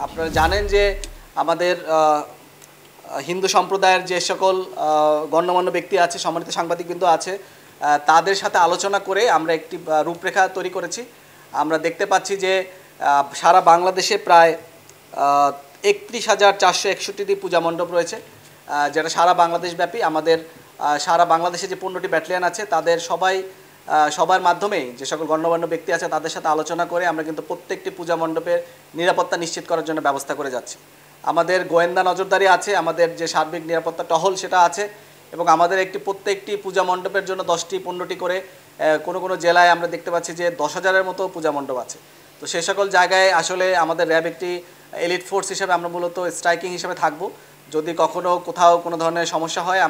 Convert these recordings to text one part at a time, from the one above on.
আপনারা জানেন যে আমাদের হিন্দু সম্প্রদায়ের যে সকল গণ্যমান্য ব্যক্তি আছে, সম্মানিত সাংবাদিকবৃন্দ আছে, তাদের সাথে আলোচনা করে আমরা একটি রূপরেখা তৈরি করেছি। আমরা দেখতে পাচ্ছি যে সারা বাংলাদেশে প্রায় 31,461টি পূজা মণ্ডপ রয়েছে, যেটা সারা বাংলাদেশব্যাপী। আমাদের সারা বাংলাদেশে যে 15টি ব্যাটালিয়ন আছে তাদের সবার মাধ্যমেই যে সকল গণ্যমান্য ব্যক্তি আছে তাদের সাথে আলোচনা করে আমরা কিন্তু প্রত্যেকটি পূজা মণ্ডপের নিরাপত্তা নিশ্চিত করার জন্য ব্যবস্থা করে যাচ্ছি। আমাদের গোয়েন্দা নজরদারি আছে, আমাদের যে সার্বিক নিরাপত্তা টহল সেটা আছে, এবং আমাদের প্রত্যেকটি পূজা মণ্ডপের জন্য 10টি 15টি করে কোনো জেলায় আমরা দেখতে পাচ্ছি যে 10,000-এর মতো পূজা মণ্ডপ আছে। তো সেই সকল জায়গায় আসলে আমাদের র্যাব একটি এলিট ফোর্স হিসেবে আমরা মূলত স্ট্রাইকিং হিসেবে থাকব। যদি কোথাও কোনো ধরনের সমস্যা হয়,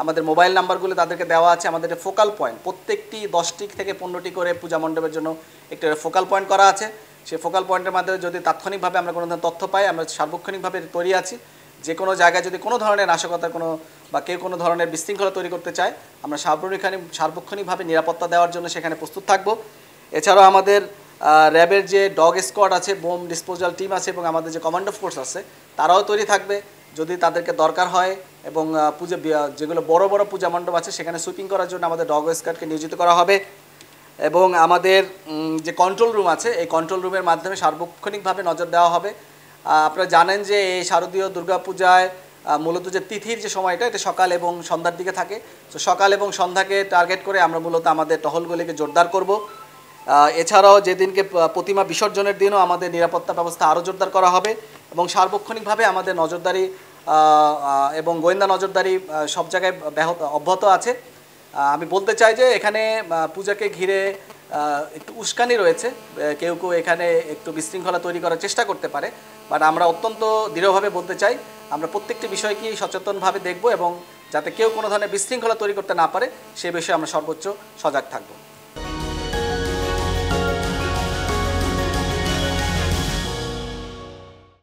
আমাদের মোবাইল নাম্বারগুলো তাদেরকে দেওয়া আছে। আমাদের ফোকাল পয়েন্ট প্রত্যেকটি 10টি থেকে 15টি করে পূজা মণ্ডপের জন্য একটি ফোকাল পয়েন্ট করা আছে। সেই ফোকাল পয়েন্টের মাধ্যমে যদি তাৎক্ষণিকভাবে আমরা কোনো ধরনের তথ্য পাই, আমরা সার্বক্ষণিকভাবে তৈরি আছি। যে কোনো জায়গায় যদি কোনো ধরনের নাশকতার বা কেউ কোনো ধরনের বিশৃঙ্খলা তৈরি করতে চায়, আমরা সার্বক্ষণিকভাবে নিরাপত্তা দেওয়ার জন্য সেখানে প্রস্তুত থাকব। এছাড়াও আমাদের র্যাবের যে ডগ স্কোয়াড আছে, বোম ডিসপোজাল টিম আছে, এবং আমাদের যে কমান্ডো ফোর্স আছে তারাও তৈরি থাকবে যদি তাদেরকে দরকার হয়। এবং যেগুলো বড় বড় পূজা মণ্ডপ আছে সেখানে সুইপিং করার জন্য আমাদের ডগ স্কোয়াডকে নিয়োজিত করা হবে। এবং আমাদের যে কন্ট্রোল রুম আছে, এই কন্ট্রোল রুমের মাধ্যমে সার্বক্ষণিকভাবে নজর দেওয়া হবে। আপনারা জানেন যে এই শারদীয় দুর্গাপূজায় মূলত যে তিথির যে সময়টা, এটা সকাল এবং সন্ধ্যার দিকে থাকে। তো সকাল এবং সন্ধ্যাকে টার্গেট করে আমরা মূলত আমাদের টহলগুলিকে জোরদার করব। এছাড়াও যেদিনকে প্রতিমা বিসর্জনের দিনও আমাদের নিরাপত্তা ব্যবস্থা আরও জোরদার করা হবে, এবং সার্বক্ষণিকভাবে আমাদের নজরদারি এবং গোয়েন্দা নজরদারি সব জায়গায় অব্যাহত আছে। আমি বলতে চাই যে এখানে পূজাকে ঘিরে একটু উস্কানি রয়েছে, কেউ এখানে একটু বিশৃঙ্খলা তৈরি করার চেষ্টা করতে পারে, বাট আমরা অত্যন্ত দৃঢ়ভাবে বলতে চাই আমরা প্রত্যেকটি বিষয়কেই সচেতনভাবে দেখব, এবং যাতে কেউ কোনো ধরনের বিশৃঙ্খলা তৈরি করতে না পারে সে বিষয়ে আমরা সর্বোচ্চ সজাগ থাকব।